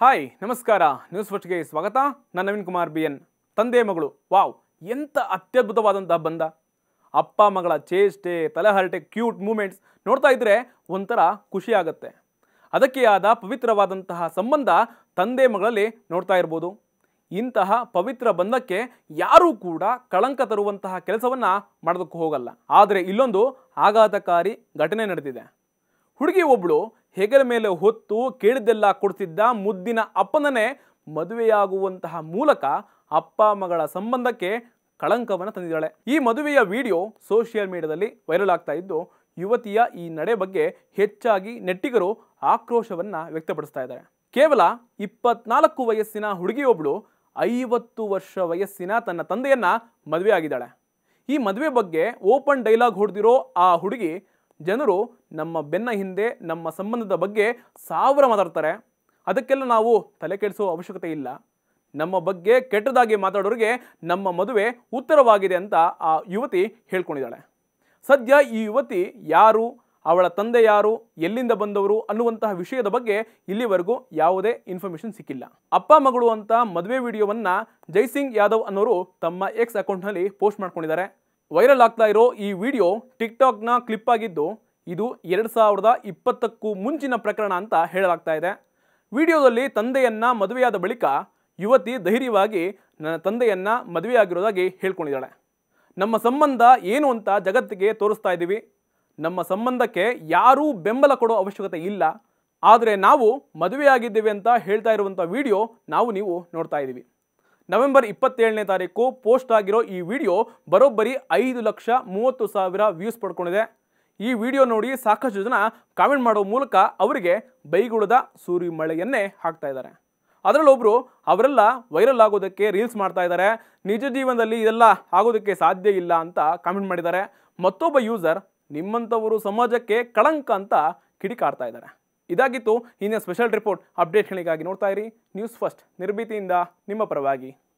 Hi ನಮಸ್ಕಾರ news ಫಸ್ಟ್ಗೆ ಸ್ವಾಗತ. ನಾನು ನವೀನ್ ಕುಮಾರ್ BN. ತಂದೆ ಮಗಳು ವಾವ್, ಎಂಥ ಅತ್ಯದ್ಭುತವಾದಂತಹ ಬಂಧ. ಅಪ್ಪ ಮಗಳ ಚೇಷ್ಟೆ, ತಲೆಹರಟೆ, ಕ್ಯೂಟ್ ಮೂಮೆಂಟ್ಸ್ ನೋಡ್ತಾ ಇದ್ರೆ ಒಂಥರ ಖುಷಿ ಆಗುತ್ತೆ. ಅದಕ್ಕೆ ಆದ ಪವಿತ್ರವಾದಂತಹ ಸಂಬಂಧ ತಂದೆ ಮಗಳಲ್ಲಿ ನೋಡ್ತಾ ಇರ್ಬೋದು. ಇಂತಹ ಪವಿತ್ರ ಬಂಧಕ್ಕೆ ಯಾರೂ ಕೂಡ ಕಳಂಕ ತರುವಂತಹ ಕೆಲಸವನ್ನ ಮಾಡೋದಕ್ಕೆ ಹೋಗಲ್ಲ. ಆದರೆ ಇಲ್ಲೊಂದು ಆಘಾತಕಾರಿ ಘಟನೆ ನಡೆದಿದೆ. ಹುಡುಗಿ ಒಬ್ಬಳು ಹೆಗಲ ಮೇಲೆ ಹೊತ್ತು ಕೇಳಿದ್ದೆಲ್ಲ ಕೊಡ್ತಿದ್ದ ಮುದ್ದಿನ ಅಪ್ಪನನ್ನೇ ಮದುವೆಯಾಗುವಂತಹ ಮೂಲಕ ಅಪ್ಪ ಮಗಳ ಸಂಬಂಧಕ್ಕೆ ಕಳಂಕವನ್ನು ತಂದಿದ್ದಾಳೆ. ಈ ಮದುವೆಯ ವಿಡಿಯೋ ಸೋಷಿಯಲ್ ಮೀಡಿಯಾದಲ್ಲಿ ವೈರಲ್ ಆಗ್ತಾ ಇದ್ದು, ಯುವತಿಯ ಈ ನಡೆ ಬಗ್ಗೆ ಹೆಚ್ಚಾಗಿ ನೆಟ್ಟಿಗರು ಆಕ್ರೋಶವನ್ನ ವ್ಯಕ್ತಪಡಿಸ್ತಾ ಇದ್ದಾರೆ. ಕೇವಲ 24 ವಯಸ್ಸಿನ ಹುಡುಗಿಯೊಬ್ಬಳು 50 ವರ್ಷ ವಯಸ್ಸಿನ ತನ್ನ ತಂದೆಯನ್ನ ಮದುವೆ ಆಗಿದ್ದಾಳೆ. ಈ ಮದುವೆ ಬಗ್ಗೆ ಓಪನ್ ಡೈಲಾಗ್ ಹೊಡೆದಿರೋ ಆ ಹುಡುಗಿ, ಜನರು ನಮ್ಮ ಬೆನ್ನ ಹಿಂದೆ ನಮ್ಮ ಸಂಬಂಧದ ಬಗ್ಗೆ 1000 ಮಾತಾಡ್ತಾರೆ, ಅದಕ್ಕೆಲ್ಲ ನಾವು ತಲೆ ಕೆಡಿಸೋ ಅವಶ್ಯಕತೆ ಇಲ್ಲ. ನಮ್ಮ ಬಗ್ಗೆ ಕೆಟ್ಟದಾಗಿ ಮಾತಾಡೋರಿಗೆ ನಮ್ಮ ಮದುವೆ ಉತ್ತರವಾಗಿದೆ ಅಂತ ಆ ಯುವತಿ ಹೇಳ್ಕೊಂಡಿದ್ದಾಳೆ. ಸದ್ಯ ಈ ಯುವತಿ ಯಾರು, ಅವಳ ತಂದೆ ಯಾರು, ಎಲ್ಲಿಂದ ಬಂದವರು ಅನ್ನುವಂತಹ ವಿಷಯದ ಬಗ್ಗೆ ಇಲ್ಲಿವರೆಗೂ ಯಾವುದೇ ಇನ್ಫಾರ್ಮೇಶನ್ ಸಿಕ್ಕಿಲ್ಲ. ಅಪ್ಪ ಮಗಳು ಅಂತ ಮದುವೆ ವಿಡಿಯೋವನ್ನ ಜೈಸಿಂಗ್ ಯಾದವ್ ಅನ್ನೋರು ತಮ್ಮ ಎಕ್ಸ್ ಅಕೌಂಟ್ನಲ್ಲಿ ಪೋಸ್ಟ್ ಮಾಡ್ಕೊಂಡಿದ್ದಾರೆ. ವೈರಲ್ ಆಗ್ತಾ ಇರೋ ಈ ವಿಡಿಯೋ ಟಿಕ್ಟಾಕ್ನ ಕ್ಲಿಪ್ ಆಗಿದ್ದು, ಇದು 2020ಕ್ಕೂ ಮುಂಚಿನ ಪ್ರಕರಣ ಅಂತ ಹೇಳಲಾಗ್ತಾ ಇದೆ. ವಿಡಿಯೋದಲ್ಲಿ ತಂದೆಯನ್ನ ಮದುವೆಯಾದ ಬಳಿಕ ಯುವತಿ ಧೈರ್ಯವಾಗಿ ನನ್ನ ತಂದೆಯನ್ನ ಮದುವೆಯಾಗಿರೋದಾಗಿ ಹೇಳ್ಕೊಂಡಿದ್ದಾಳೆ. ನಮ್ಮ ಸಂಬಂಧ ಏನು ಅಂತ ಜಗತ್ತಿಗೆ ತೋರಿಸ್ತಾ ಇದ್ದೀವಿ. ನಮ್ಮ ಸಂಬಂಧಕ್ಕೆ ಯಾರೂ ಬೆಂಬಲ ಕೊಡೋ ಅವಶ್ಯಕತೆ ಇಲ್ಲ. ಆದರೆ ನಾವು ಮದುವೆಯಾಗಿದ್ದೇವೆ ಅಂತ ಹೇಳ್ತಾ ಇರುವಂಥ ವಿಡಿಯೋ ನೀವು ನೋಡ್ತಾ ಇದ್ದೀವಿ. ನವೆಂಬರ್ 27ನೇ ತಾರೀಕು ಪೋಸ್ಟ್ ಆಗಿರೋ ಈ ವಿಡಿಯೋ ಬರೋಬ್ಬರಿ 5,30,000 ವ್ಯೂಸ್ ಪಡ್ಕೊಂಡಿದೆ. ಈ ವಿಡಿಯೋ ನೋಡಿ ಸಾಕಷ್ಟು ಜನ ಕಾಮೆಂಟ್ ಮಾಡೋ ಮೂಲಕ ಅವರಿಗೆ ಬೈಗುಳದ ಸೂರಿ ಮಳೆಯನ್ನೇ ಹಾಕ್ತಾ ಇದ್ದಾರೆ. ಅದರಲ್ಲೊಬ್ಬರು ಅವರೆಲ್ಲ ವೈರಲ್ ಆಗೋದಕ್ಕೆ ರೀಲ್ಸ್ ಮಾಡ್ತಾ ಇದ್ದಾರೆ, ನಿಜ ಜೀವನದಲ್ಲಿ ಇದೆಲ್ಲ ಆಗೋದಕ್ಕೆ ಸಾಧ್ಯ ಇಲ್ಲ ಅಂತ ಕಾಮೆಂಟ್ ಮಾಡಿದ್ದಾರೆ. ಮತ್ತೊಬ್ಬ ಯೂಸರ್ ನಿಮ್ಮಂಥವರು ಸಮಾಜಕ್ಕೆ ಕಳಂಕ ಅಂತ ಕಿಡಿಕಾರ್ತಾ ಇದ್ದಾರೆ. ಇದಾಗಿತ್ತು ಇನ್ನು ಸ್ಪೆಷಲ್ ರಿಪೋರ್ಟ್. ಅಪ್ಡೇಟ್ಗಳಿಗಾಗಿ ನೋಡ್ತಾ ಇರಿ ನ್ಯೂಸ್ ಫಸ್ಟ್, ನಿರ್ಭೀತಿಯಿಂದ ನಿಮ್ಮ ಪರವಾಗಿ.